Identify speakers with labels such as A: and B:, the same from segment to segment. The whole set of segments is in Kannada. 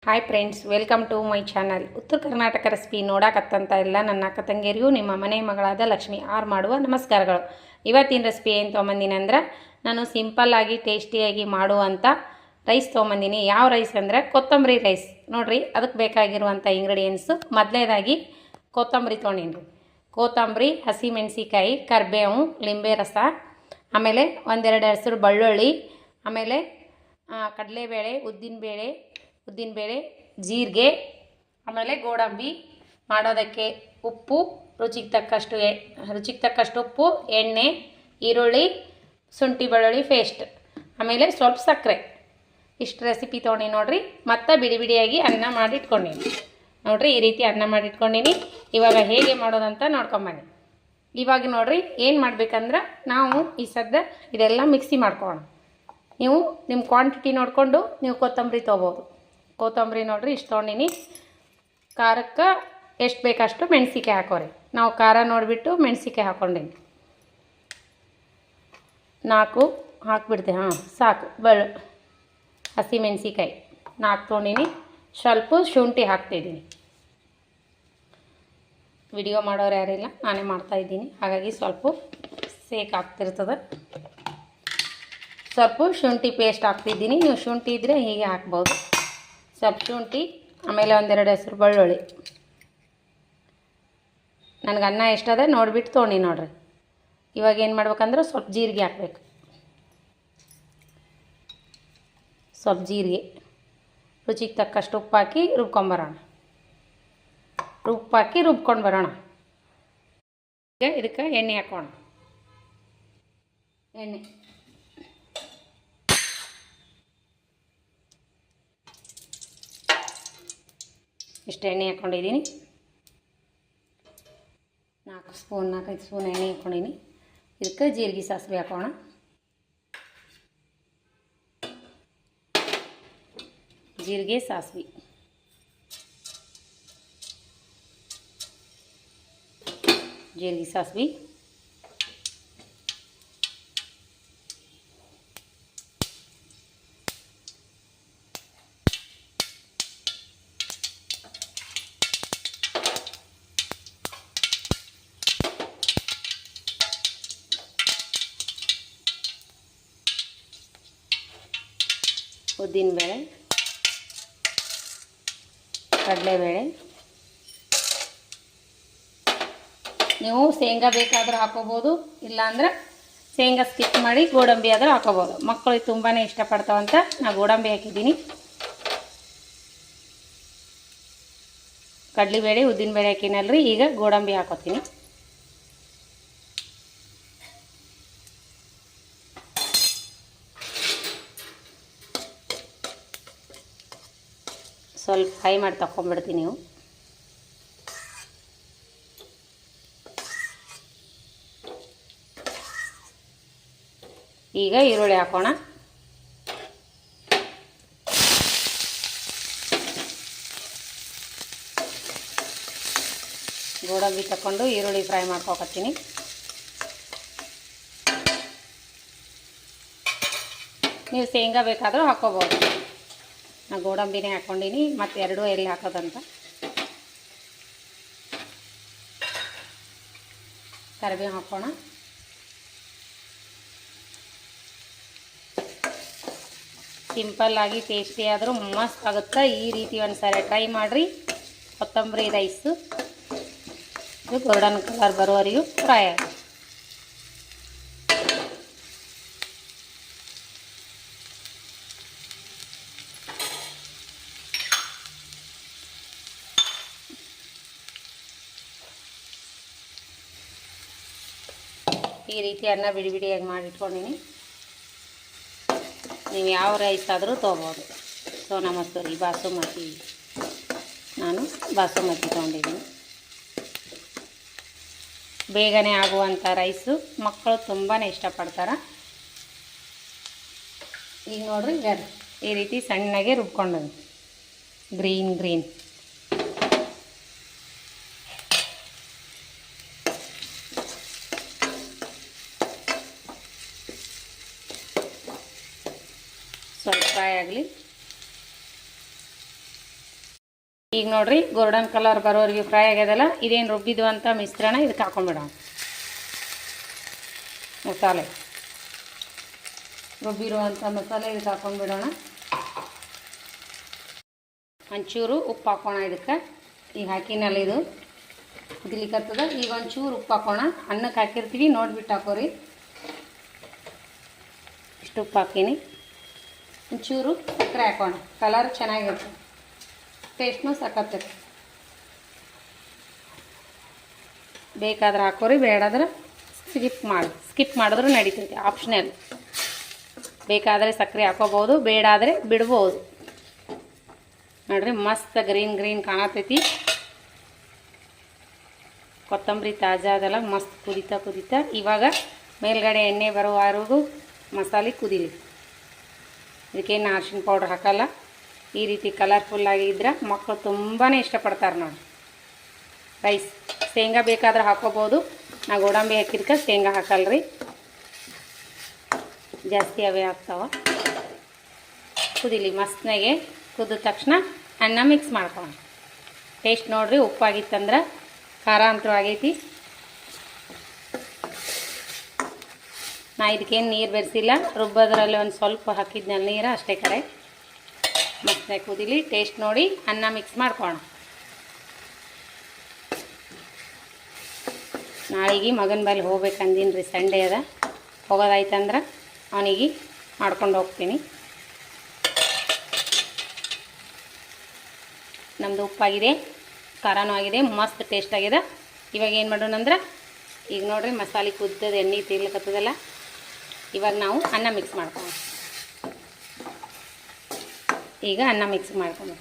A: Hi friends, welcome to my channel. Uttara Karnataka recipe ನೋಡಕತ್ತಂತ ಎಲ್ಲ ನನ್ನ ಅಕ್ಕ ತಂಗಿಯರಿಗೂ ನಿಮ್ಮ ಮನೆ ಮಗಳಾದ ಲಕ್ಷ್ಮಿ ಆರ್ ಮಾಡುವ ನಮಸ್ಕಾರಗಳು. ಇವತ್ತಿನ ರೆಸಿಪಿ ಏನು ತೊಗೊಂಬಂದಿನಿ ಅಂದ್ರೆ, ನಾನು ಸಿಂಪಲ್ಲಾಗಿ ಟೇಸ್ಟಿಯಾಗಿ ಮಾಡುವಂಥ ರೈಸ್ ತೊಗೊಂಬಂದಿನಿ. ಯಾವ ರೈಸ್ ಅಂದರೆ ಕೊತ್ತಂಬರಿ ರೈಸ್. ನೋಡಿರಿ, ಅದಕ್ಕೆ ಬೇಕಾಗಿರುವಂಥ ಇಂಗ್ರೀಡಿಯೆಂಟ್ಸು. ಮೊದಲನೇದಾಗಿ ಕೊತ್ತಂಬರಿ ತೊಗೊಂಡಿನಿ. ಕೊತ್ತಂಬರಿ, ಹಸಿಮೆಣಸಿಕಾಯಿ, ಕರಿಬೇವು, ಲಿಂಬೆ ರಸ, ಆಮೇಲೆ ಒಂದೆರಡು ಹೆಸರು ಬೆಳ್ಳುಳ್ಳಿ, ಆಮೇಲೆ ಕಡಲೆಬೇಳೆ, ಉದ್ದಿನಬೇಳೆ, ಜೀರಿಗೆ, ಆಮೇಲೆ ಗೋಡಂಬಿ. ಮಾಡೋದಕ್ಕೆ ಉಪ್ಪು, ರುಚಿಗೆ ತಕ್ಕಷ್ಟು ಉಪ್ಪು, ಎಣ್ಣೆ, ಈರುಳ್ಳಿ, ಶುಂಠಿ ಬೆಳ್ಳುಳ್ಳಿ ಪೇಸ್ಟ್, ಆಮೇಲೆ ಸ್ವಲ್ಪ ಸಕ್ಕರೆ. ಇಷ್ಟು ರೆಸಿಪಿ ತೊಗೊಂಡು ನೋಡಿರಿ. ಮತ್ತು ಬಿಡಿಯಾಗಿ ಅನ್ನ ಮಾಡಿಟ್ಕೊಂಡಿನಿ. ನೋಡಿರಿ, ಈ ರೀತಿ ಅನ್ನ ಮಾಡಿಟ್ಕೊಂಡಿನಿ. ಇವಾಗ ಹೇಗೆ ಮಾಡೋದಂತ ನೋಡ್ಕೊಂಬನ್ನಿ. ಇವಾಗ ನೋಡಿರಿ, ಏನು ಮಾಡ್ಬೇಕಂದ್ರೆ, ನಾವು ಈ ಸದ್ಯ ಇದೆಲ್ಲ ಮಿಕ್ಸಿ ಮಾಡ್ಕೊಳ್ಳೋಣ. ನೀವು ನಿಮ್ಮ ಕ್ವಾಂಟಿಟಿ ನೋಡಿಕೊಂಡು ನೀವು ಕೊತ್ತಂಬರಿ ತೊಗೋಬೋದು. ಕೊತ್ತಂಬರಿ ನೋಡಿರಿ, ಇಷ್ಟು ತೊಗೊಂಡಿನಿ. ಖಾರಕ್ಕೆ ಎಷ್ಟು ಬೇಕಷ್ಟು ಮೆಣಸಿಕಾಯಿ ಹಾಕೋರಿ. ನಾವು ಖಾರ ನೋಡಿಬಿಟ್ಟು ಮೆಣಸಿಕಾಯಿ ಹಾಕ್ಕೊಂಡಿನಿ. 4 ಹಾಕ್ಬಿಡ್ತೆ. ಸಾಕು. ಹಸಿ ಮೆಣಸಿಕಾಯಿ 4 ತೊಗೊಂಡಿನಿ. ಸ್ವಲ್ಪ ಶುಂಠಿ ಹಾಕ್ತಿದ್ದೀನಿ. ವಿಡಿಯೋ ಮಾಡೋರು ಯಾರಿಲ್ಲ, ನಾನೇ ಮಾಡ್ತಾಯಿದ್ದೀನಿ. ಹಾಗಾಗಿ ಸ್ವಲ್ಪ ಸೇಕ್ ಆಗ್ತಿರ್ತದೆ. ಸ್ವಲ್ಪ ಶುಂಠಿ ಪೇಸ್ಟ್ ಹಾಕ್ತಿದ್ದೀನಿ. ನೀವು ಶುಂಠಿ ಇದ್ದರೆ ಹೀಗೆ ಹಾಕ್ಬೋದು. ಸ್ವಲ್ಪ ಶುಂಠಿ, ಆಮೇಲೆ ಒಂದೆರಡು ಹೆಸರು ಬೆಳ್ಳುಳ್ಳಿ. ನನಗೆ ಅನ್ನ ಎಷ್ಟದ ನೋಡಿಬಿಟ್ಟು ತೊಗೊಂಡು ನೋಡಿರಿ. ಇವಾಗ ಏನು ಮಾಡ್ಬೇಕಂದ್ರೆ, ಸ್ವಲ್ಪ ಜೀರಿಗೆ ಹಾಕ್ಬೇಕು. ಸ್ವಲ್ಪ ಜೀರಿಗೆ, ರುಚಿಗೆ ತಕ್ಕಷ್ಟು ಉಪ್ಪು ಹಾಕಿ ರುಬ್ಕೊಂಡು ಬರೋಣ. ಈಗ ಇದಕ್ಕೆ ಎಣ್ಣೆ ಹಾಕೋಣ. ಇಷ್ಟು ಎಣ್ಣೆ ಹಾಕ್ಕೊಂಡಿದ್ದೀನಿ. 4-5 ಸ್ಪೂನ್ ಎಣ್ಣೆ ಹಾಕ್ಕೊಂಡಿನಿ. ಇದಕ್ಕೆ ಜೀರಿಗೆ ಸಾಸಿವೆ ಹಾಕೋಣ. ಜೀರಿಗೆ ಸಾಸಿವೆ, ಉದ್ದಿನಬೇಳೆ, ಕಡಲೆಬೇಳೆ. ನೀವು ಶೇಂಗಾ ಬೇಕಾದರೂ ಹಾಕೋಬೋದು, ಇಲ್ಲಾಂದ್ರೆ ಶೇಂಗಾ ಸ್ಕಿಪ್ ಮಾಡಿ ಗೋಡಂಬಿ ಆದರೂ ಹಾಕೋಬೋದು. ಮಕ್ಕಳು ತುಂಬಾ ಇಷ್ಟಪಡ್ತಾವಂತ ನಾನು ಗೋಡಂಬಿ ಹಾಕಿದ್ದೀನಿ. ಕಡಲೆಬೇಳೆ, ಉದ್ದಿನಬೇಳೆ ಹಾಕಿನಲ್ರಿ. ಈಗ ಗೋಡಂಬಿ ಹಾಕೋತೀನಿ. ಸ್ವಲ್ಪ ಫ್ರೈ ಮಾಡಿ ತಗೊಂಡ್ಬಿಡ್ತೀನಿ. ನೀವು ಈಗ ಈರುಳ್ಳಿ ಹಾಕೋಣ. ಗೋಡಂಬಿ ತಗೊಂಡು ಈರುಳ್ಳಿ ಫ್ರೈ ಮಾಡ್ಕೊಕತ್ತೀನಿ. ನೀವು ಶೇಂಗಾ ಬೇಕಾದರೂ ಹಾಕೋಬೋದು. ನಾನು ಗೋಡಂಬಿನೇ ಹಾಕ್ಕೊಂಡಿನಿ. ಮತ್ತು 2 ಎಲ್ಲಿ ಹಾಕೋದಂತ. ಕರಿಬೇವು ಹಾಕೋಣ. ಸಿಂಪಲ್ಲಾಗಿ ಟೇಸ್ಟಿ ಆದರೂ ಮಸ್ತ್ ಆಗುತ್ತೆ. ಈ ರೀತಿ ಒಂದು ಸಾರಿ ಟ್ರೈ ಮಾಡಿರಿ. ಕೊತ್ತಂಬರಿ ರೈಸು ಇದು ಗೋಲ್ಡನ್ ಕಲರ್ ಬರುವವರೆಗೂ ಫ್ರೈ ಆಗಿ. ಈ ರೀತಿ ಅನ್ನ ಬಿಡಿಯಾಗಿ ಮಾಡಿಟ್ಕೊಂಡಿನಿ. ನೀವು ಯಾವ ರೈಸ್ ಆದರೂ ತೊಗೋಬೋದು. ಸೋನಾ ಮಸೂರಿ, ಬಾಸುಮತಿ. ನಾನು ಬಾಸುಮತಿ ತೊಗೊಂಡಿದ್ದೀನಿ. ಬೇಗನೆ ಆಗುವಂಥ ರೈಸು. ಮಕ್ಕಳು ತುಂಬಾ ಇಷ್ಟಪಡ್ತಾರೆ. ಈಗ ನೋಡಿರಿ, ಈ ರೀತಿ ಸಣ್ಣಗೆ ರುಬ್ಕೊಂಡು ಗ್ರೀನ್ ಸ್ವಲ್ಪ ಫ್ರೈ ಆಗಲಿ. ಈಗ ನೋಡಿರಿ ಗೋಲ್ಡನ್ ಕಲರ್ ಬರೋರಿಗೆ ಫ್ರೈ ಆಗ್ಯದಲ್ಲ, ಇದೇನು ರುಬ್ಬಿದು ಅಂತ ಮಿಶ್ರಣ ಇದಕ್ಕೆ ಹಾಕೊಂಡ್ಬಿಡೋಣ. ಮಸಾಲೆ ರುಬ್ಬಿರುವಂಥ ಮಸಾಲೆ ಇದಕ್ಕೆ ಹಾಕೊಂಡ್ಬಿಡೋಣ. ಒಂಚೂರು ಉಪ್ಪು ಹಾಕೋಣ ಇದಕ್ಕೆ. ಈಗ ಹಾಕಿನಲ್ಲ ಇದು ಕುದಿಲಿಕ್ಕತ್ತದ. ಈಗ ಒಂಚೂರು ಉಪ್ಪು ಹಾಕೋಣ. ಅನ್ನಕ್ಕೆ ಹಾಕಿರ್ತೀವಿ ನೋಡಿಬಿಟ್ಟು ಹಾಕೋರಿ. ಇಷ್ಟು ಉಪ್ಪು ಹಾಕೀನಿ. ಒಂಚೂರು ಸಕ್ಕರೆ ಹಾಕೋಣ, ಕಲರ್ ಚೆನ್ನಾಗಿರುತ್ತೆ, ಟೇಸ್ಟ್ನೂ ಸಕ್ಕತ್ತೈತೆ. ಬೇಕಾದ್ರೆ ಹಾಕೋರಿ, ಬೇಡಾದ್ರೆ ಸ್ಕಿಪ್ ಮಾಡಿದ್ರೂ ನಡೀತೈತಿ, ಆಪ್ಷನಲ್. ಬೇಕಾದರೆ ಸಕ್ಕರೆ ಹಾಕೋಬೋದು, ಬೇಡಾದರೆ ಬಿಡ್ಬೋದು. ನೋಡ್ರಿ ಮಸ್ತ್ ಗ್ರೀನ್ ಕಾಣತೈತಿ. ಕೊತ್ತಂಬರಿ ತಾಜಾ ಅದೆಲ್ಲ ಮಸ್ತ್ ಕುದೀತಾ ಇವಾಗ ಮೇಲ್ಗಡೆ ಎಣ್ಣೆ ಬರೋವರೆಗೂ ಮಸಾಲೆ ಕುದೀಲಿ. ಇದಕ್ಕೇನು ಅರಿಶಿನ ಪೌಡ್ರ್ ಹಾಕಲ್ಲ. ಈ ರೀತಿ ಕಲರ್ಫುಲ್ಲಾಗಿದ್ರೆ ಮಕ್ಕಳು ತುಂಬಾ ಇಷ್ಟಪಡ್ತಾರೆ ನೋಡಿ. ರೈಸ್ ಶೇಂಗಾ ಬೇಕಾದ್ರೆ ಹಾಕೋಬೋದು. ನಾ ಗೋಡಂಬಿ ಹಾಕಿದ್ಕೆ ಶೇಂಗಾ ಹಾಕಲ್ರಿ, ಜಾಸ್ತಿ ಅವೇ ಆಗ್ತಾವ. ಕುದೀಲಿ ಮಸ್ತ್ನಾಗೆ. ಕುದಿದ ತಕ್ಷಣ ಅನ್ನ ಮಿಕ್ಸ್ ಮಾಡ್ಕೊಂಡು ಟೇಸ್ಟ್ ನೋಡಿರಿ. ಉಪ್ಪಾಗಿತ್ತಂದ್ರೆ ಖಾರ ಅಂತೂ ಆಗೈತಿ. ನಾ ಇದಕ್ಕೇನು ನೀರು ಬೆರೆಸಿಲ್ಲ, ರುಬ್ಬೋದ್ರಲ್ಲಿ ಒಂದು ಸ್ವಲ್ಪ ಹಾಕಿದ್ನಲ್ಲ ನೀರು ಅಷ್ಟೇ ಕರೆ. ಮತ್ತೆ ಕುದೀಲಿ, ಟೇಸ್ಟ್ ನೋಡಿ ಅನ್ನ ಮಿಕ್ಸ್ ಮಾಡ್ಕೋಣ. ನಾಳೆಗೆ ಮಗನ ಬಲ್ಲಿ ಹೋಗ್ಬೇಕಂದೀನಿ ರೀ, ಸಂಡೇ ಅದ. ಹೋಗೋದಾಯ್ತಂದ್ರೆ ಅವನಿಗೆ ಮಾಡ್ಕೊಂಡು ಹೋಗ್ತೀನಿ. ನಮ್ಮದು ಉಪ್ಪಾಗಿದೆ, ಖಾರನೂ ಆಗಿದೆ, ಮಸ್ತ್ ಟೇಸ್ಟ್ ಆಗಿದೆ. ಇವಾಗ ಏನು ಮಾಡೋಣ ಅಂದ್ರೆ, ಈಗ ನೋಡಿರಿ ಮಸಾಲೆ ಕುದ್ದದ ಎಣ್ಣೆ ತೀರ್ಲಿಕ್ಕತ್ತದಲ್ಲ, ಇವಾಗ ನಾವು ಅನ್ನ ಮಿಕ್ಸ್ ಮಾಡ್ಕೊಂಡು ಈಗ ಅನ್ನ ಮಿಕ್ಸ್ ಮಾಡ್ಕೊಂಡು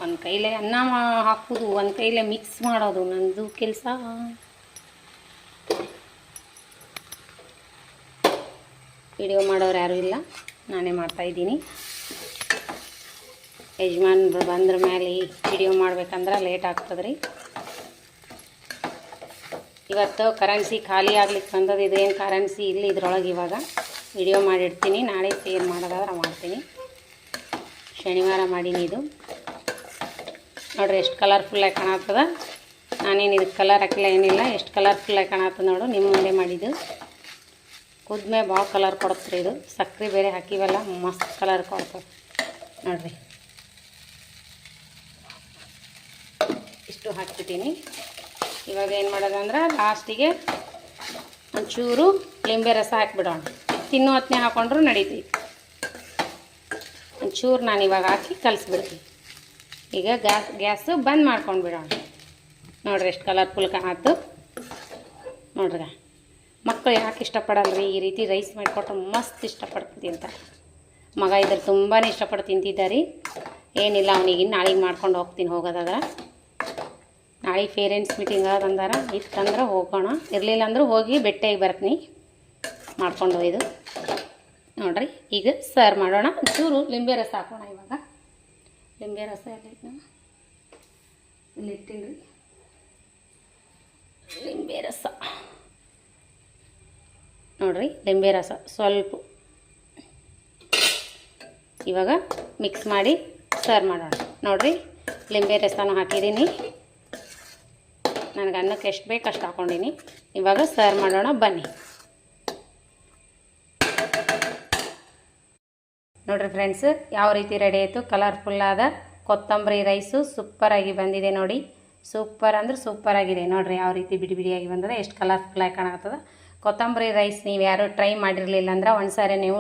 A: ಒಂದು ಕೈಲೇ ಅನ್ನ ಹಾಕೋದು, ಒಂದು ಕೈಲೇ ಮಿಕ್ಸ್ ಮಾಡೋದು ನನ್ನದು ಕೆಲಸ. ವಿಡಿಯೋ ಮಾಡೋರು ಯಾರೂ ಇಲ್ಲ, ನಾನೇ ಮಾಡ್ತಾಯಿದ್ದೀನಿ. ಯಜಮಾನ್ರು ಬಂದ್ರ ಮೇಲೆ ವಿಡಿಯೋ ಮಾಡ್ಬೇಕಂದ್ರೆ ಲೇಟ್ ಆಗ್ತದೆ ರೀ. ಇವತ್ತು ಕರೆನ್ಸಿ ಖಾಲಿ ಆಗ್ಲಿಕ್ಕೆ ಬಂದದ್ದು. ಇದೇನು ಕರೆನ್ಸಿ ಇಲ್ಲಿ ಇದ್ರೊಳಗೆ. ಇವಾಗ ವಿಡಿಯೋ ಮಾಡಿಡ್ತೀನಿ, ನಾಳೆ ಶೇರ್ ಮಾಡೋದಾದ್ರೆ ಮಾಡ್ತೀನಿ. ಶನಿವಾರ ಮಾಡೀನಿ. ಇದು ನೋಡಿರಿ ಎಷ್ಟು ಕಲರ್ಫುಲ್ಲಾಗಿ ಕಾಣತ್ತದ. ನಾನೇನು ಇದಕ್ಕೆ ಕಲರ್ ಹಾಕಿಲ್ಲ, ಏನಿಲ್ಲ. ಎಷ್ಟು ಕಲರ್ಫುಲ್ಲಾಗಿ ಕಾಣತ್ತದ ನೋಡು. ನಿಮ್ಮ ಮುಂದೆ ಮಾಡಿದ್ದು ಕುದ್ಮೇ ಭಾಳ ಕಲರ್ ಕೊಡುತ್ತೆ ಇದು. ಸಕ್ಕರೆ ಬೇರೆ ಹಾಕಿವಲ್ಲ, ಮಸ್ತ್ ಕಲರ್ ಕೊಡ್ತದೆ ನೋಡಿರಿ. ಇಷ್ಟು ಹಾಕ್ಬಿಟ್ಟಿನಿ. ಇವಾಗ ಏನು ಮಾಡೋದಂದ್ರೆ ಲಾಸ್ಟಿಗೆ ಒಂಚೂರು ಲಿಂಬೆ ರಸ ಹಾಕಿಬಿಡೋಣ. ತಿನ್ನೋ ಹೊತ್ತನೆ ಹಾಕೊಂಡ್ರು ನಡೀತೈತಿ. ಒಂಚೂರು ನಾನು ಇವಾಗ ಹಾಕಿ ಕಲಿಸ್ಬಿಡ್ತೀನಿ. ಈಗ ಗ್ಯಾಸು ಬಂದ್ ಮಾಡ್ಕೊಂಡು ಬಿಡೋಣ. ನೋಡಿರಿ ಎಷ್ಟು ಕಲರ್ಫುಲ್ ಕಾಣತ್ತು ನೋಡ್ರಿ. ಮಕ್ಕಳು ಯಾಕೆ ಇಷ್ಟಪಡಲ್ರಿ ಈ ರೀತಿ ರೈಸ್ ಮಾಡಿಕೊಟ್ಟು? ಮಸ್ತ್ ಇಷ್ಟಪಡ್ತೀನಿ ಅಂತ ಮಗ ಇದ್ರೆ ತುಂಬಾ ಇಷ್ಟಪಟ್ಟು ತಿಂತಿದ್ದಾರೆ. ಏನಿಲ್ಲ, ಅವನಿಗೆ ನಾಳೆಗೆ ಮಾಡ್ಕೊಂಡು ಹೋಗ್ತೀನಿ. ಹೋಗೋದಾದ್ರೆ ನಾಳೆ ಪೇರೆಂಟ್ಸ್ ಮೀಟಿಂಗ್ ಅದಂದಾರ, ಇತ್ತಂದ್ರೆ ಹೋಗೋಣ, ಇರಲಿಲ್ಲ ಅಂದ್ರೆ ಹೋಗಿ ಬೆಟ್ಟೆಗೆ ಬರ್ತೀನಿ ಮಾಡ್ಕೊಂಡು ಹೋಯ್ದು. ನೋಡಿರಿ ಈಗ ಸರ್ವ್ ಮಾಡೋಣ. ಚೂರು ಲಿಂಬೆ ರಸ ಹಾಕೋಣ. ಇವಾಗ ಲಿಂಬೆ ರಸ ಎಲ್ಲ ಇಲ್ಲಿ ಇಟ್ಟಿನಿ ರೀ. ಲಿಂಬೆ ರಸ ನೋಡಿರಿ, ಲಿಂಬೆ ರಸ ಸ್ವಲ್ಪ ಇವಾಗ ಮಿಕ್ಸ್ ಮಾಡಿ ಸರ್ವ್ ಮಾಡೋಣ. ನೋಡಿರಿ ಲಿಂಬೆ ರಸನೂ ಹಾಕಿದ್ದೀನಿ. ನನಗೆ ಅನ್ನಕ್ಕೆ ಎಷ್ಟು ಬೇಕು ಅಷ್ಟು ಹಾಕ್ಕೊಂಡಿನಿ. ಇವಾಗ ಸರ್ವ್ ಮಾಡೋಣ ಬನ್ನಿ. ನೋಡಿರಿ ಫ್ರೆಂಡ್ಸ್, ಯಾವ ರೀತಿ ರೆಡಿ ಆಯಿತು. ಕಲರ್ಫುಲ್ಲಾದ ಕೊತ್ತಂಬರಿ ರೈಸು ಸೂಪರಾಗಿ ಬಂದಿದೆ ನೋಡಿ. ಸೂಪರ್ ಅಂದ್ರೆ ಸೂಪರಾಗಿದೆ ನೋಡಿರಿ. ಯಾವ ರೀತಿ ಬಿಡಿ ಬಿಡಿಯಾಗಿ ಬಂದದ, ಎಷ್ಟು ಕಲರ್ಫುಲ್ಲಾಗಿ ಕಾಣತ್ತದ. ಕೊತ್ತಂಬರಿ ರೈಸ್ ನೀವು ಯಾರು ಟ್ರೈ ಮಾಡಿರಲಿಲ್ಲ ಅಂದ್ರೆ ಒಂದು ಸಾರಿ ನೀವು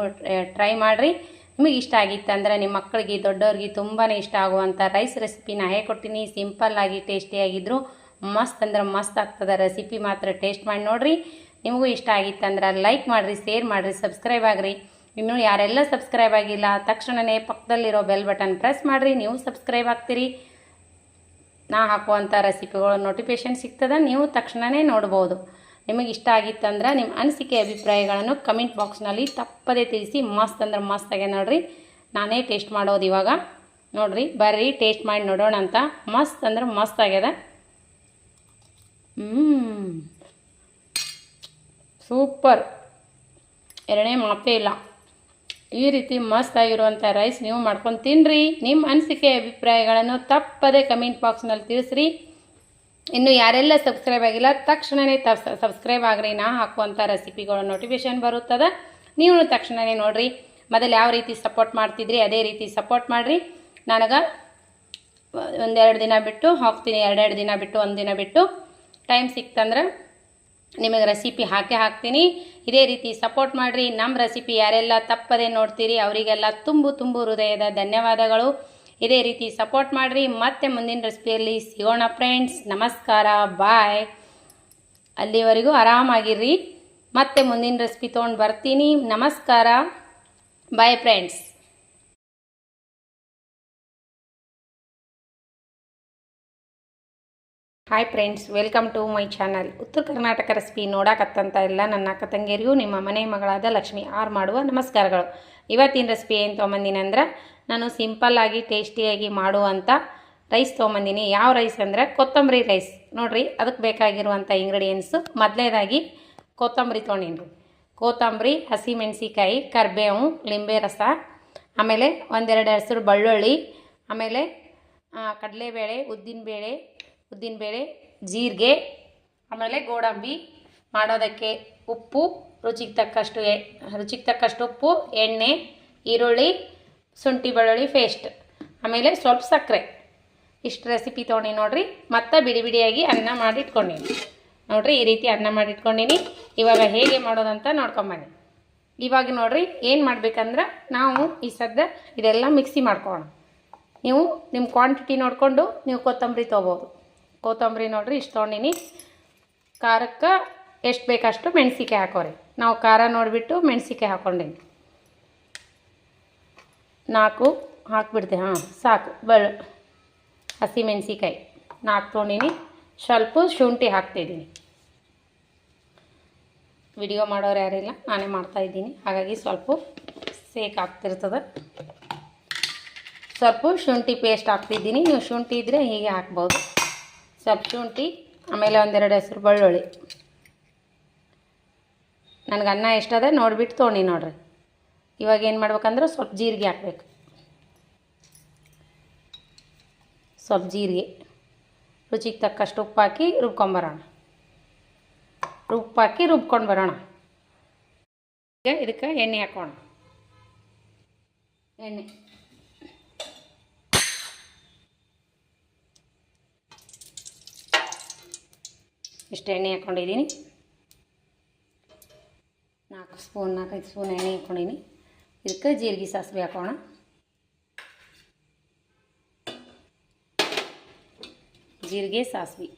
A: ಟ್ರೈ ಮಾಡಿರಿ. ನಿಮಗೆ ಇಷ್ಟ ಆಗಿತ್ತಂದ್ರೆ ನಿಮ್ಮ ಮಕ್ಕಳಿಗೆ ದೊಡ್ಡವ್ರಿಗೆ ತುಂಬಾ ಇಷ್ಟ ಆಗುವಂಥ ರೈಸ್ ರೆಸಿಪಿನ ಹೇಳ್ಕೊಟ್ಟಿನಿ. ಸಿಂಪಲ್ಲಾಗಿ ಟೇಸ್ಟಿಯಾಗಿದ್ದರು. ಮಸ್ತ್ ಅಂದ್ರೆ ಮಸ್ತ್ ಆಗ್ತದೆ. ರೆಸಿಪಿ ಮಾತ್ರ ಟೇಸ್ಟ್ ಮಾಡಿ ನೋಡಿರಿ. ನಿಮಗೂ ಇಷ್ಟ ಆಗಿತ್ತಂದ್ರೆ ಲೈಕ್ ಮಾಡಿರಿ, ಶೇರ್ ಮಾಡಿರಿ, ಸಬ್ಸ್ಕ್ರೈಬ್ ಆಗಿರಿ. ಇನ್ನೂ ಯಾರೆಲ್ಲ ಸಬ್ಸ್ಕ್ರೈಬ್ ಆಗಿಲ್ಲ ತಕ್ಷಣವೇ ಪಕ್ಕದಲ್ಲಿರೋ ಬೆಲ್ ಬಟನ್ ಪ್ರೆಸ್ ಮಾಡಿರಿ. ನೀವು ಸಬ್ಸ್ಕ್ರೈಬ್ ಆಗ್ತೀರಿ. ನಾ ಹಾಕುವಂಥ ರೆಸಿಪಿಗಳು ನೋಟಿಫಿಕೇಷನ್ ಸಿಗ್ತದೆ, ನೀವು ತಕ್ಷಣವೇ ನೋಡ್ಬೋದು. ನಿಮಗೆ ಇಷ್ಟ ಆಗಿತ್ತಂದ್ರೆ ನಿಮ್ಮ ಅನಿಸಿಕೆ ಅಭಿಪ್ರಾಯಗಳನ್ನು ಕಮೆಂಟ್ ಬಾಕ್ಸ್ನಲ್ಲಿ ತಪ್ಪದೇ ತಿಳಿಸಿ. ಮಸ್ತ್ ಅಂದ್ರೆ ಮಸ್ತ್ ಆಗಿದೆ ನೋಡಿರಿ. ನಾನೇ ಟೇಸ್ಟ್ ಮಾಡೋದು ಇವಾಗ. ನೋಡಿರಿ ಬರ್ರಿ ಟೇಸ್ಟ್ ಮಾಡಿ ನೋಡೋಣ ಅಂತ. ಮಸ್ತ್ ಅಂದ್ರೆ ಮಸ್ತ್ ಆಗ್ಯದ. ಸೂಪರ್, ಎರಡನೇ ಮಾತೇ ಇಲ್ಲ. ಈ ರೀತಿ ಮಸ್ತಾಗಿರುವಂಥ ರೈಸ್ ನೀವು ಮಾಡ್ಕೊಂಡು ತಿನ್ನಿರಿ. ನಿಮ್ಮ ಅನಿಸಿಕೆ ಅಭಿಪ್ರಾಯಗಳನ್ನು ತಪ್ಪದೇ ಕಮೆಂಟ್ ಬಾಕ್ಸ್ನಲ್ಲಿ ತಿಳಿಸ್ರಿ. ಇನ್ನು ಯಾರೆಲ್ಲ ಸಬ್ಸ್ಕ್ರೈಬ್ ಆಗಿಲ್ಲ ತಕ್ಷಣವೇ ಸಬ್ಸ್ಕ್ರೈಬ್ ಆಗ್ರಿ. ನಾ ಹಾಕುವಂಥ ರೆಸಿಪಿಗಳು ನೋಟಿಫಿಕೇಷನ್ ಬರುತ್ತದೆ, ನೀವು ತಕ್ಷಣವೇ ನೋಡಿರಿ. ಮೊದಲು ಯಾವ ರೀತಿ ಸಪೋರ್ಟ್ ಮಾಡ್ತಿದ್ರಿ ಅದೇ ರೀತಿ ಸಪೋರ್ಟ್ ಮಾಡಿರಿ. ನನಗೆ ಒಂದೆರಡು ದಿನ ಬಿಟ್ಟು ಹಾಕ್ತೀನಿ, ಎರಡೆರಡು ದಿನ ಬಿಟ್ಟು, ಒಂದು ದಿನ ಬಿಟ್ಟು ಟೈಮ್ ಸಿಕ್ತಂದ್ರೆ ನಿಮಗೆ ರೆಸಿಪಿ ಹಾಕ್ತೀನಿ. ಇದೇ ರೀತಿ ಸಪೋರ್ಟ್ ಮಾಡಿರಿ. ನಮ್ಮ ರೆಸಿಪಿ ಯಾರೆಲ್ಲ ತಪ್ಪದೇ ನೋಡ್ತೀರಿ ಅವರಿಗೆಲ್ಲ ತುಂಬು ಹೃದಯದ ಧನ್ಯವಾದಗಳು. ಇದೇ ರೀತಿ ಸಪೋರ್ಟ್ ಮಾಡಿರಿ. ಮತ್ತೆ ಮುಂದಿನ ರೆಸಿಪಿಯಲ್ಲಿ ಸಿಗೋಣ ಫ್ರೆಂಡ್ಸ್. ನಮಸ್ಕಾರ, ಬಾಯ್. ಅಲ್ಲಿವರೆಗೂ ಆರಾಮಾಗಿರ್ರಿ. ಮತ್ತೆ ಮುಂದಿನ ರೆಸಿಪಿ ತೊಗೊಂಡು ಬರ್ತೀನಿ. ನಮಸ್ಕಾರ, bye friends. Hi friends, welcome to my channel. Uttara Karnataka recipe ನೋಡಕತ್ತಂತ ಎಲ್ಲ ನನ್ನ ಅಕ್ಕ ತಂಗಿಯರಿಗೂ ನಿಮ್ಮ ಮನೆ ಮಗಳಾದ ಲಕ್ಷ್ಮಿ ಆರ್ ಮಾಡುವ ನಮಸ್ಕಾರಗಳು. ಇವತ್ತಿನ ರೆಸಿಪಿ ಏನು ತೊಗೊಂಬಂದಿನಿ ಅಂದ್ರೆ, ನಾನು ಸಿಂಪಲ್ಲಾಗಿ ಟೇಸ್ಟಿಯಾಗಿ ಮಾಡುವಂಥ ರೈಸ್ ತೊಗೊಂಬಂದಿನಿ. ಯಾವ ರೈಸ್ ಅಂದರೆ ಕೊತ್ತಂಬರಿ ರೈಸ್. ನೋಡಿರಿ, ಅದಕ್ಕೆ ಬೇಕಾಗಿರುವಂಥ ಇಂಗ್ರೀಡಿಯೆಂಟ್ಸು. ಮೊದಲನೇದಾಗಿ ಕೊತ್ತಂಬರಿ ತೊಗೊಂಡಿನಿ. ಕೊತ್ತಂಬರಿ, ಹಸಿಮೆಣಸಿಕಾಯಿ, ಕರಿಬೇವು, ಲಿಂಬೆ ರಸ, ಆಮೇಲೆ ಒಂದೆರಡು ಹೆಸರು ಬೆಳ್ಳುಳ್ಳಿ, ಆಮೇಲೆ ಕಡಲೆಬೇಳೆ, ಉದ್ದಿನಬೇಳೆ, ಜೀರಿಗೆ, ಆಮೇಲೆ ಗೋಡಂಬಿ. ಮಾಡೋದಕ್ಕೆ ಉಪ್ಪು, ರುಚಿಗೆ ತಕ್ಕಷ್ಟು ಉಪ್ಪು, ಎಣ್ಣೆ, ಈರುಳ್ಳಿ, ಶುಂಠಿ ಬೆಳ್ಳುಳ್ಳಿ ಪೇಸ್ಟ್, ಆಮೇಲೆ ಸ್ವಲ್ಪ ಸಕ್ಕರೆ. ಇಷ್ಟು ರೆಸಿಪಿ ತೊಗೊಂಡು ನೋಡಿರಿ. ಮತ್ತು ಬಿಡಿಯಾಗಿ ಅನ್ನ ಮಾಡಿಟ್ಕೊಂಡಿನಿ. ನೋಡಿರಿ, ಈ ರೀತಿ ಅನ್ನ ಮಾಡಿಟ್ಕೊಂಡಿನಿ. ಇವಾಗ ಹೇಗೆ ಮಾಡೋದಂತ ನೋಡ್ಕೊಂಬನ್ನಿ. ಇವಾಗ ನೋಡಿರಿ, ಏನು ಮಾಡ್ಬೇಕಂದ್ರೆ ನಾವು ಈ ಸದ್ದ ಇದೆಲ್ಲ ಮಿಕ್ಸಿ ಮಾಡ್ಕೊಳ್ಳೋಣ. ನೀವು ನಿಮ್ಮ ಕ್ವಾಂಟಿಟಿ ನೋಡಿಕೊಂಡು ನೀವು ಕೊತ್ತಂಬರಿ ತೊಗೋಬೋದು. ಕೊತ್ತಂಬರಿ ನೋಡಿರಿ ಇಷ್ಟು ತೊಗೊಂಡಿನಿ. ಖಾರಕ್ಕೆ ಎಷ್ಟು ಬೇಕಷ್ಟು ಮೆಣಸಿಕಾಯಿ ಹಾಕೋರಿ. ನಾವು ಖಾರ ನೋಡಿಬಿಟ್ಟು ಮೆಣಸಿಕಾಯಿ ಹಾಕ್ಕೊಂಡೀನಿ. 4 ಹಾಕಿಬಿಡ್ತೆ. ಸಾಕು. ಹಸಿ ಮೆಣಸಿಕಾಯಿ 4 ತೊಗೊಂಡಿನಿ. ಸ್ವಲ್ಪ ಶುಂಠಿ ಹಾಕ್ತಿದ್ದೀನಿ. ವಿಡಿಯೋ ಮಾಡೋರು ಯಾರಿಲ್ಲ, ನಾನೇ ಮಾಡ್ತಾಯಿದ್ದೀನಿ, ಹಾಗಾಗಿ ಸ್ವಲ್ಪ ಸೇಕ್ ಆಗ್ತಿರ್ತದೆ. ಸ್ವಲ್ಪ ಶುಂಠಿ ಪೇಸ್ಟ್ ಹಾಕ್ತಿದ್ದೀನಿ. ನೀವು ಶುಂಠಿ ಇದ್ದರೆ ಹೀಗೆ ಹಾಕ್ಬೋದು. ಸ್ವಲ್ಪ ಶುಂಠಿ, ಆಮೇಲೆ ಒಂದೆರಡು ಹೆಸರು ಬೆಳ್ಳುಳ್ಳಿ. ನನಗೆ ಅನ್ನ ಎಷ್ಟದ ನೋಡಿಬಿಟ್ಟು ತೊಗೊಂಡು ನೋಡಿರಿ. ಇವಾಗ ಏನು ಮಾಡ್ಬೇಕಂದ್ರೆ ಸ್ವಲ್ಪ ಜೀರಿಗೆ ಹಾಕಬೇಕು. ಸ್ವಲ್ಪ ಜೀರಿಗೆ, ರುಚಿಗೆ ತಕ್ಕಷ್ಟು ಉಪ್ಪು ಹಾಕಿ ರುಬ್ಕೊಂಡು ಬರೋಣ. ಈಗ ಇದಕ್ಕೆ ಎಣ್ಣೆ ಹಾಕೋಣ. ಎಣ್ಣೆ ಇಷ್ಟು ಎಣ್ಣೆ ಹಾಕ್ಕೊಂಡಿದ್ದೀನಿ. 4 ಸ್ಪೂನ್ 4-5 ಸ್ಪೂನ್ ಎಣ್ಣೆ ಹಾಕ್ಕೊಂಡಿನಿ. ಇದಕ್ಕೆ ಜೀರಿಗೆ ಸಾಸಿವೆ ಹಾಕೋಣ. ಜೀರಿಗೆ ಸಾಸಿವೆ,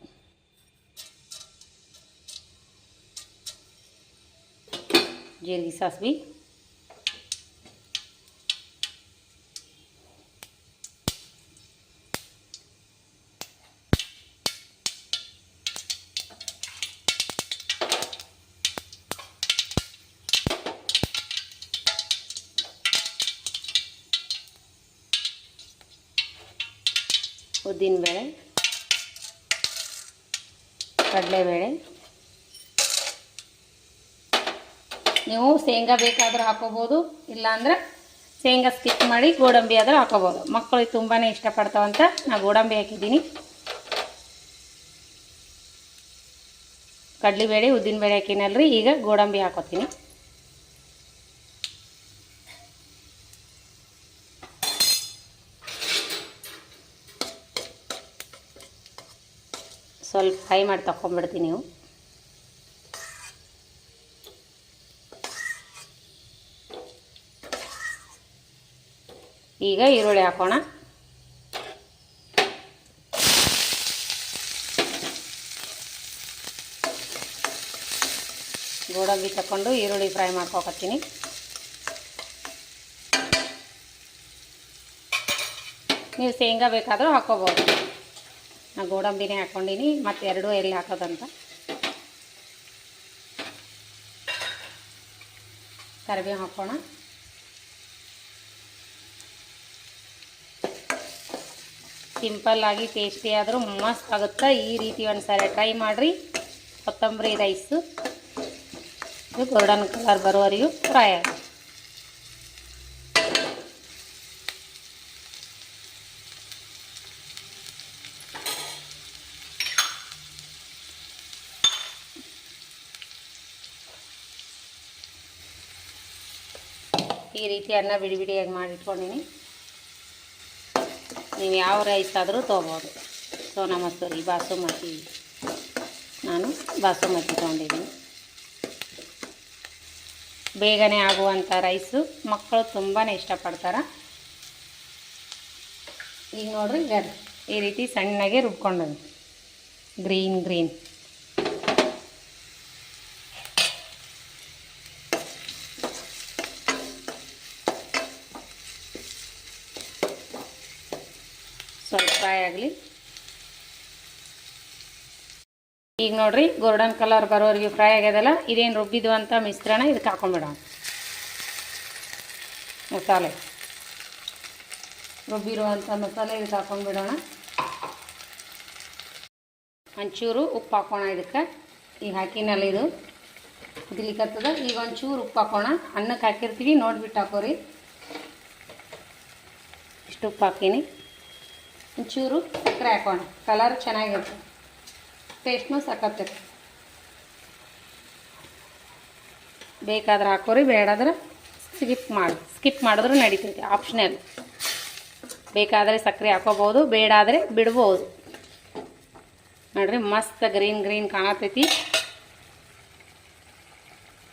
A: ಉದ್ದಿನಬೇಳೆ, ಕಡಲೆಬೇಳೆ. ನೀವು ಶೇಂಗಾ ಬೇಕಾದರೂ ಹಾಕೋಬೋದು, ಇಲ್ಲಾಂದ್ರೆ ಶೇಂಗಾ ಸ್ಕಿಪ್ ಮಾಡಿ ಗೋಡಂಬಿ ಆದರೂ ಹಾಕೋಬೋದು. ಮಕ್ಕಳು ತುಂಬಾ ಇಷ್ಟಪಡ್ತಾವಂತ ನಾನು ಗೋಡಂಬಿ ಹಾಕಿದ್ದೀನಿ. ಕಡಲೆಬೇಳೆ, ಉದ್ದಿನಬೇಳೆ ಹಾಕಿನಲ್ರಿ. ಈಗ ಗೋಡಂಬಿ ಹಾಕೋತೀನಿ. ಸ್ವಲ್ಪ ಫ್ರೈ ಮಾಡಿ ತಗೊಂಡ್ಬಿಡ್ತೀನಿ. ನೀವು ಈಗ ಈರುಳ್ಳಿ ಹಾಕೋಣ. ಗೋಡಂಬಿ ತಗೊಂಡು ಈರುಳ್ಳಿ ಫ್ರೈ ಮಾಡ್ಕೊಕತ್ತೀನಿ. ನೀವು ಶೇಂಗಾ ಬೇಕಾದರೂ ಹಾಕೋಬೋದು. ನಾನು ಗೋಡಂಬಿನೇ ಹಾಕ್ಕೊಂಡಿನಿ, ಮತ್ತು 2 ಎಲ್ಲಿ ಹಾಕೋದಂತ. ಕರಿಬೇವು ಹಾಕೋಣ. ಸಿಂಪಲ್ಲಾಗಿ ಟೇಸ್ಟಿ ಆದರೂ ಮಸ್ತ್ ಆಗುತ್ತೆ. ಈ ರೀತಿ ಒಂದು ಸಾರಿ ಟ್ರೈ ಮಾಡಿರಿ ಕೊತ್ತಂಬರಿ ರೈಸು. ಇದು ಗೋಲ್ಡನ್ ಕಲರ್ ಬರುವವರೆಗೂ ಫ್ರೈ ಆಗಿ ಈ ರೀತಿ ಅನ್ನ ಬಿಡಿ ಬಿಡಿಯಾಗಿ ಮಾಡಿಟ್ಕೊಂಡಿನಿ. ನೀವು ಯಾವ ರೈಸ್ ಆದರೂ ತೊಗೋಬೋದು. ಸೋನಾ ಮಸೂರಿ, ಬಾಸುಮತಿ, ನಾನು ಬಾಸುಮತಿ ತೊಗೊಂಡಿದ್ದೀನಿ. ಬೇಗನೆ ಆಗುವಂಥ ರೈಸು, ಮಕ್ಕಳು ತುಂಬಾ ಇಷ್ಟಪಡ್ತಾರೆ. ಈಗ ನೋಡ್ರಿ ಈ ರೀತಿ ಸಣ್ಣಗೆ ರುಬ್ಕೊಂಡು ಗ್ರೀನ್ ಸ್ವಲ್ಪ ಫ್ರೈ ಆಗಲಿ. ಈಗ ನೋಡ್ರಿ ಗೋಲ್ಡನ್ ಕಲರ್ ಬರೋರಿಗೆ ಫ್ರೈ ಆಗ್ಯದಲ್ಲ, ಇದೇನು ರುಬ್ಬಿದ್ದು ಅಂತ ಮಿಶ್ರಣ ಇದಕ್ಕೆ ಹಾಕೊಂಡ್ಬಿಡೋಣ. ಮಸಾಲೆ ರುಬ್ಬಿರುವಂಥ ಮಸಾಲೆ ಇದಕ್ಕೆ ಹಾಕೊಂಡ್ಬಿಡೋಣ. ಒಂಚೂರು ಉಪ್ಪು ಹಾಕೋಣ ಇದಕ್ಕೆ. ಈಗ ಹಾಕಿನಲ್ಲ ಇದು ಕುದಿಲಿಕ್ಕತ್ತದ. ಈಗ ಒಂಚೂರು ಉಪ್ಪು ಹಾಕೋಣ. ಅನ್ನಕ್ಕೆ ಹಾಕಿರ್ತೀವಿ, ನೋಡಿಬಿಟ್ಟು ಹಾಕೋರಿ. ಇಷ್ಟು ಉಪ್ಪು ಹಾಕೀನಿ. ಒಂಚೂರು ಸಕ್ಕರೆ ಹಾಕೋಣ, ಕಲರ್ ಚೆನ್ನಾಗಿರುತ್ತೆ, ಟೇಸ್ಟ್ನೂ ಸಕ್ಕತ್ತೈತೆ. ಬೇಕಾದ್ರೆ ಹಾಕೋರಿ, ಬೇಡಾದ್ರೆ ಸ್ಕಿಪ್ ಮಾಡಿದ್ರೆ ನಡೀತೈತಿ, ಆಪ್ಷನಲ್. ಬೇಕಾದರೆ ಸಕ್ಕರೆ ಹಾಕೋಬೋದು, ಬೇಡಾದರೆ ಬಿಡ್ಬೋದು. ನೋಡ್ರಿ ಮಸ್ತ್ ಗ್ರೀನ್ ಕಾಣತೈತಿ.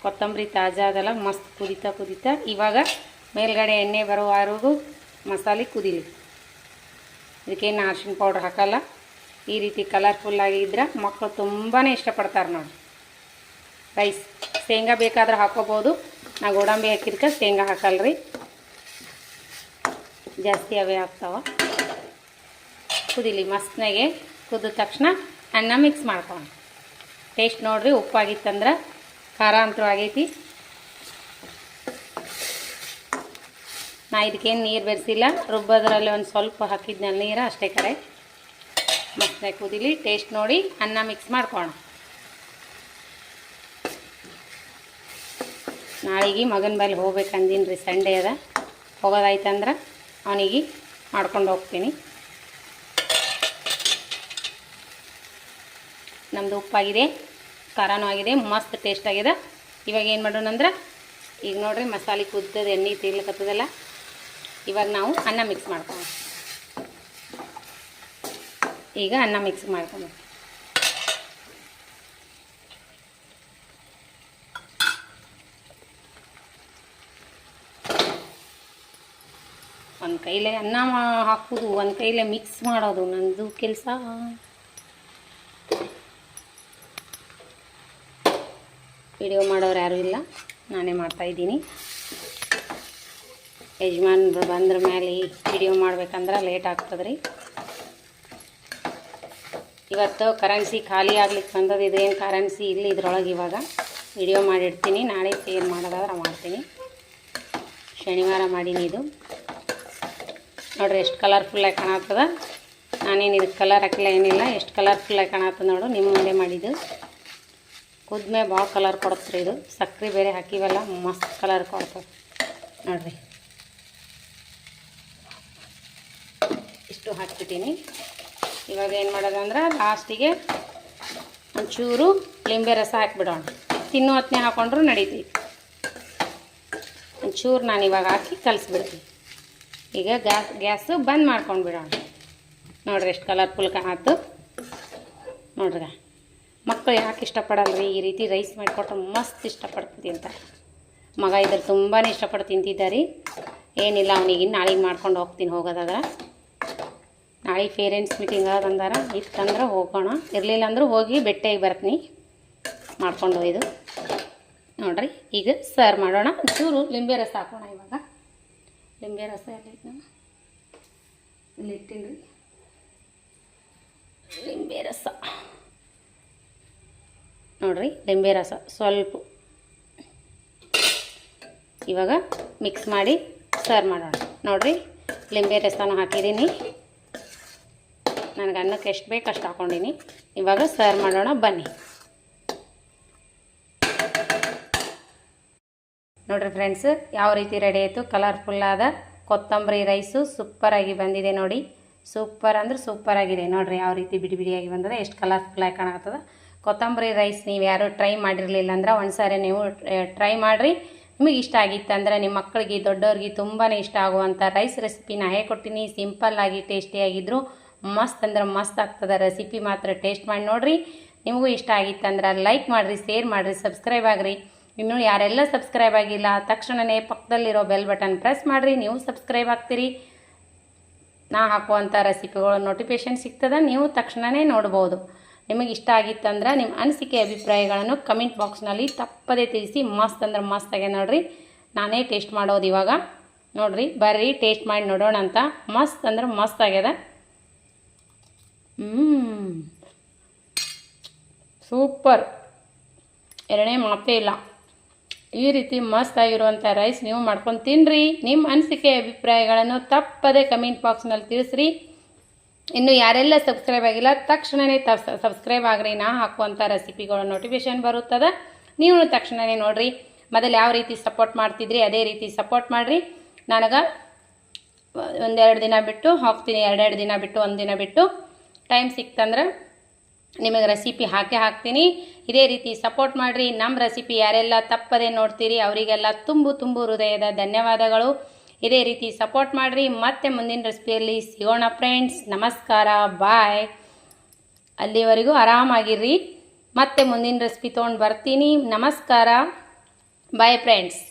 A: ಕೊತ್ತಂಬರಿ ತಾಜಾ ಅದೆಲ್ಲ ಮಸ್ತ್ ಕುದೀತಾ ಇವಾಗ ಮೇಲ್ಗಡೆ ಎಣ್ಣೆ ಬರುವವರೆಗೂ ಮಸಾಲೆ ಕುದೀಲಿ. ಇದಕ್ಕೇನು ಅರಿಶಿನ ಪೌಡ್ರ್ ಹಾಕಲ್ಲ. ಈ ರೀತಿ ಕಲರ್ಫುಲ್ಲಾಗಿ ಇದ್ರೆ ಮಕ್ಕಳು ತುಂಬಾ ಇಷ್ಟಪಡ್ತಾರೆ ನೋಡಿ. ರೈಸ್ ಶೇಂಗಾ ಬೇಕಾದ್ರೆ ಹಾಕೋಬೋದು. ನಾ ಗೋಡಂಬಿ ಹಾಕಿದ್ಕೆ ಶೇಂಗಾ ಹಾಕಲ್ರಿ, ಜಾಸ್ತಿ ಅವೇ ಆಗ್ತಾವ. ಕುದೀಲಿ ಮಸ್ತ್ನಾಗೆ. ಕುದಿದ ತಕ್ಷಣ ಅನ್ನ ಮಿಕ್ಸ್ ಮಾಡ್ಕೊಳ್ಳೋಣ. ಟೇಸ್ಟ್ ನೋಡಿರಿ, ಉಪ್ಪಾಗಿತ್ತಂದ್ರೆ, ಖಾರ ಅಂತೂ ಆಗೈತಿ. ನಾ ಇದಕ್ಕೇನು ನೀರು ಬೆರೆಸಿಲ್ಲ, ರುಬ್ಬೋದ್ರಲ್ಲಿ ಒಂದು ಸ್ವಲ್ಪ ಹಾಕಿದ್ನಲ್ಲ ನೀರು ಅಷ್ಟೇ ಕರೆ. ಮಸ್ತಾಗಿ ಕುದೀಲಿ. ಟೇಸ್ಟ್ ನೋಡಿ ಅನ್ನ ಮಿಕ್ಸ್ ಮಾಡ್ಕೊಳ್ಳೋಣ. ನಾಳೆಗೆ ಮಗನ ಬಲ್ಲಿ ಹೋಗ್ಬೇಕಂದೀನಿ ರೀ, ಸಂಡೇ ಅದ. ಹೋಗೋದಾಯ್ತಂದ್ರೆ ಅವನಿಗೆ ಮಾಡ್ಕೊಂಡು ಹೋಗ್ತೀನಿ. ನಮ್ಮದು ಉಪ್ಪಾಗಿದೆ, ಖಾರನೂ ಆಗಿದೆ, ಮಸ್ತ್ ಟೇಸ್ಟ್ ಆಗಿದೆ. ಇವಾಗ ಏನು ಮಾಡೋಣ ಅಂದ್ರೆ, ಈಗ ನೋಡಿರಿ ಮಸಾಲೆ ಕುದ್ದದ ಎಣ್ಣೆ ತೇಲ್ಕತ್ತದಲ್ಲ, ಇವಾಗ ನಾವು ಅನ್ನ ಮಿಕ್ಸ್ ಮಾಡ್ಕೊಳ್ಳೋಣ. ಈಗ ಅನ್ನ ಮಿಕ್ಸ್ ಮಾಡ್ಕೊಂಡು ಒಂದು ಕೈಲೇ ಅನ್ನ ಹಾಕೋದು, ಒಂದು ಕೈಲೇ ಮಿಕ್ಸ್ ಮಾಡೋದು ನನ್ನದು ಕೆಲಸ. ವಿಡಿಯೋ ಮಾಡೋರು ಯಾರೂ ಇಲ್ಲ, ನಾನೇ ಮಾಡ್ತಾಯಿದ್ದೀನಿ. ಯಜಮಾನ್ರು ಬಂದ್ರ ಮೇಲೆ ವಿಡಿಯೋ ಮಾಡ್ಬೇಕಂದ್ರೆ ಲೇಟ್ ಆಗ್ತದೆ ರೀ. ಇವತ್ತು ಕರೆನ್ಸಿ ಖಾಲಿ ಆಗ್ಲಿಕ್ಕೆ ಬಂದದ್ದು. ಇದೇನು ಕರೆನ್ಸಿ ಇಲ್ಲಿ ಇದ್ರೊಳಗೆ. ಇವಾಗ ವಿಡಿಯೋ ಮಾಡಿಡ್ತೀನಿ, ನಾಳೆ ಶೇರ್ ಮಾಡೋದಾದ್ರೆ ಮಾಡ್ತೀನಿ. ಶನಿವಾರ ಮಾಡೀನಿ. ಇದು ನೋಡ್ರಿ ಎಷ್ಟು ಕಲರ್ಫುಲ್ಲಾಗಿ ಕಾಣತ್ತದ. ನಾನೇನು ಇದಕ್ಕೆ ಕಲರ್ ಹಾಕಿಲ್ಲ, ಏನಿಲ್ಲ. ಎಷ್ಟು ಕಲರ್ಫುಲ್ಲಾಗಿ ಕಾಣತ್ತದ ನೋಡು. ನಿಮ್ಮ ಮುಂದೆ ಮಾಡಿದ್ದು ಕುದ್ಮೇಲೆ ಭಾಳ ಕಲರ್ ಕೊಡುತ್ತೆ ಇದು. ಸಕ್ಕರೆ ಬೇರೆ ಹಾಕಿವಲ್ಲ, ಮಸ್ತ್ ಕಲರ್ ಕೊಡ್ತದೆ ನೋಡ್ರಿ. ಇಷ್ಟು ಹಾಕ್ಬಿಟ್ಟೀನಿ. ಇವಾಗ ಏನು ಮಾಡೋದಂದ್ರೆ ಲಾಸ್ಟಿಗೆ ಒಂಚೂರು ಲಿಂಬೆ ರಸ ಹಾಕಿಬಿಡೋಣ. ತಿನ್ನೋ ಹೊತ್ತನೆ ಹಾಕ್ಕೊಂಡ್ರೂ ನಡೀತೈತಿ. ಒಂಚೂರು ನಾನು ಇವಾಗ ಹಾಕಿ ಕಲಿಸ್ಬಿಡ್ತೀನಿ. ಈಗ ಗ್ಯಾಸು ಬಂದ್ ಮಾಡ್ಕೊಂಡು ಬಿಡೋಣ. ನೋಡ್ರಿ ಎಷ್ಟು ಕಲರ್ಫುಲ್ ಕಾಣತ್ತು ನೋಡ್ರಿ. ಮಕ್ಕಳು ಯಾಕೆ ಇಷ್ಟಪಡಲ್ರಿ ಈ ರೀತಿ ರೈಸ್ ಮಾಡಿಕೊಟ್ರೆ? ಮಸ್ತ್ ಇಷ್ಟಪಡ್ತೀನಿ ಅಂತ ಮಗ ಇದ್ರ ತುಂಬಾ ಇಷ್ಟಪಟ್ಟು ತಿಂತಿದ್ದಾರೆ. ಏನಿಲ್ಲ, ಅವನಿಗೆ ನಾಳೆಗೆ ಮಾಡ್ಕೊಂಡು ಹೋಗ್ತೀನಿ. ಹೋಗೋದಾದ್ರೆ ನಾಳೆ ಪೇರೆಂಟ್ಸ್ ಮೀಟಿಂಗ್ ಬಂದಾರ, ಇತ್ತಂದ್ರೆ ಹೋಗೋಣ, ಇರಲಿಲ್ಲ ಅಂದ್ರೆ ಹೋಗಿ ಭೇಟಿಯಾಗಿ ಬರ್ತೀನಿ ಮಾಡ್ಕೊಂಡು ಹೋಯ್ದು. ನೋಡ್ರಿ ಈಗ ಸರ್ವ್ ಮಾಡೋಣ. ಒಂಚೂರು ಲಿಂಬೆ ರಸ ಹಾಕೋಣ. ಇವಾಗ ಲಿಂಬೆ ರಸ ಎಲ್ಲೈತೆ, ನಾನು ಇಲ್ಲಿ ಇಟ್ಟಿನಿ ರೀ. ಲಿಂಬೆ ರಸ ನೋಡ್ರಿ, ಲಿಂಬೆ ರಸ ಸ್ವಲ್ಪ ಇವಾಗ ಮಿಕ್ಸ್ ಮಾಡಿ ಸರ್ವ್ ಮಾಡೋಣ. ನೋಡ್ರಿ ಲಿಂಬೆ ರಸನೂ ಹಾಕಿದ್ದೀನಿ. ನನಗೆ ಅನ್ನಕ್ಕೆ ಎಷ್ಟು ಬೇಕು ಅಷ್ಟು ಹಾಕ್ಕೊಂಡಿನಿ. ಇವಾಗ ಸರ್ವ್ ಮಾಡೋಣ ಬನ್ನಿ. ನೋಡಿರಿ ಫ್ರೆಂಡ್ಸ್, ಯಾವ ರೀತಿ ರೆಡಿ ಆಯಿತು. ಕಲರ್ಫುಲ್ಲಾದ ಕೊತ್ತಂಬರಿ ರೈಸು ಸೂಪರಾಗಿ ಬಂದಿದೆ ನೋಡಿ. ಸೂಪರ್ ಅಂದ್ರೆ ಸೂಪರ್ ಆಗಿದೆ ನೋಡಿರಿ. ಯಾವ ರೀತಿ ಬಿಡಿ ಬಿಡಿಯಾಗಿ ಬಂದದ, ಎಷ್ಟು ಕಲರ್ಫುಲ್ಲಾಗಿ ಕಾಣತ್ತದ. ಕೊತ್ತಂಬರಿ ರೈಸ್ ನೀವು ಯಾರು ಟ್ರೈ ಮಾಡಿರಲಿಲ್ಲ ಅಂದ್ರೆ ಒಂದು ಸಾರಿ ನೀವು ಟ್ರೈ ಮಾಡಿರಿ. ನಿಮಗೆ ಇಷ್ಟ ಆಗಿತ್ತಂದ್ರೆ ನಿಮ್ಮ ಮಕ್ಕಳಿಗೆ ದೊಡ್ಡವ್ರಿಗೆ ತುಂಬಾ ಇಷ್ಟ ಆಗುವಂಥ ರೈಸ್ ರೆಸಿಪಿನ ಹೇಳ್ಕೊಟ್ಟಿನಿ. ಸಿಂಪಲ್ಲಾಗಿ ಟೇಸ್ಟಿಯಾಗಿದ್ದರು. ಮಸ್ತ್ ಅಂದ್ರೆ ಮಸ್ತ್ ಆಗ್ತದೆ ರೆಸಿಪಿ. ಮಾತ್ರ ಟೇಸ್ಟ್ ಮಾಡಿ ನೋಡಿರಿ. ನಿಮಗೂ ಇಷ್ಟ ಆಗಿತ್ತಂದ್ರೆ ಲೈಕ್ ಮಾಡಿರಿ, ಶೇರ್ ಮಾಡಿರಿ, ಸಬ್ಸ್ಕ್ರೈಬ್ ಆಗಿರಿ. ಇನ್ನೂ ಯಾರೆಲ್ಲ ಸಬ್ಸ್ಕ್ರೈಬ್ ಆಗಿಲ್ಲ ತಕ್ಷಣವೇ ಪಕ್ಕದಲ್ಲಿರೋ ಬೆಲ್ ಬಟನ್ ಪ್ರೆಸ್ ಮಾಡಿರಿ. ನೀವು ಸಬ್ಸ್ಕ್ರೈಬ್ ಆಗ್ತೀರಿ. ನಾ ಹಾಕುವಂಥ ರೆಸಿಪಿಗಳ ನೋಟಿಫಿಕೇಷನ್ ಸಿಗ್ತದೆ, ನೀವು ತಕ್ಷಣವೇ ನೋಡ್ಬೋದು. ನಿಮಗೆ ಇಷ್ಟ ಆಗಿತ್ತಂದ್ರೆ ನಿಮ್ಮ ಅನಿಸಿಕೆ ಅಭಿಪ್ರಾಯಗಳನ್ನು ಕಮೆಂಟ್ ಬಾಕ್ಸ್ನಲ್ಲಿ ತಪ್ಪದೇ ತಿಳಿಸಿ. ಮಸ್ತ್ ಅಂದ್ರೆ ಮಸ್ತ್ ಆಗಿದೆ ನೋಡಿರಿ. ನಾನೇ ಟೇಸ್ಟ್ ಮಾಡೋದು ಇವಾಗ. ನೋಡಿರಿ, ಬರ್ರಿ ಟೇಸ್ಟ್ ಮಾಡಿ ನೋಡೋಣ ಅಂತ. ಮಸ್ತ್ ಅಂದ್ರೆ ಮಸ್ತ್ ಆಗ್ಯದ. ಸೂಪರ್, ಎರಡನೇ ಮಾತೇ ಇಲ್ಲ. ಈ ರೀತಿ ಮಸ್ತ್ ಆಗಿರುವಂಥ ರೈಸ್ ನೀವು ಮಾಡ್ಕೊಂಡು ತಿನ್ನಿರಿ. ನಿಮ್ಮ ಅನಿಸಿಕೆ ಅಭಿಪ್ರಾಯಗಳನ್ನು ತಪ್ಪದೇ ಕಮೆಂಟ್ ಬಾಕ್ಸ್ನಲ್ಲಿ ತಿಳಿಸ್ರಿ. ಇನ್ನು ಯಾರೆಲ್ಲ ಸಬ್ಸ್ಕ್ರೈಬ್ ಆಗಿಲ್ಲ ತಕ್ಷಣವೇ ಸಬ್ಸ್ಕ್ರೈಬ್ ಆಗ್ರಿ. ನಾ ಹಾಕುವಂಥ ರೆಸಿಪಿಗಳು ನೋಟಿಫಿಕೇಷನ್ ಬರುತ್ತದೆ, ನೀವು ತಕ್ಷಣವೇ ನೋಡಿರಿ. ಮೊದಲು ಯಾವ ರೀತಿ ಸಪೋರ್ಟ್ ಮಾಡ್ತಿದ್ರಿ ಅದೇ ರೀತಿ ಸಪೋರ್ಟ್ ಮಾಡಿರಿ. ನನಗೆ ಒಂದೆರಡು ದಿನ ಬಿಟ್ಟು ಹಾಕ್ತೀನಿ, ಎರಡೆರಡು ದಿನ ಬಿಟ್ಟು, ಒಂದು ದಿನ ಬಿಟ್ಟು ಟೈಮ್ ಸಿಕ್ತಂದ್ರೆ ನಿಮಗೆ ರೆಸಿಪಿ ಹಾಕ್ತೀನಿ. ಇದೇ ರೀತಿ ಸಪೋರ್ಟ್ ಮಾಡಿರಿ. ನಮ್ಮ ರೆಸಿಪಿ ಯಾರೆಲ್ಲ ತಪ್ಪದೇ ನೋಡ್ತೀರಿ ಅವರಿಗೆಲ್ಲ ತುಂಬು ಹೃದಯದ ಧನ್ಯವಾದಗಳು. ಇದೇ ರೀತಿ ಸಪೋರ್ಟ್ ಮಾಡಿರಿ. ಮತ್ತೆ ಮುಂದಿನ ರೆಸಿಪಿಯಲ್ಲಿ ಸಿಗೋಣ ಫ್ರೆಂಡ್ಸ್. ನಮಸ್ಕಾರ, ಬಾಯ್. ಅಲ್ಲಿವರೆಗೂ ಆರಾಮಾಗಿರ್ರಿ. ಮತ್ತೆ ಮುಂದಿನ ರೆಸಿಪಿ ತೊಗೊಂಡು ಬರ್ತೀನಿ. ನಮಸ್ಕಾರ, ಬಾಯ್ ಫ್ರೆಂಡ್ಸ್.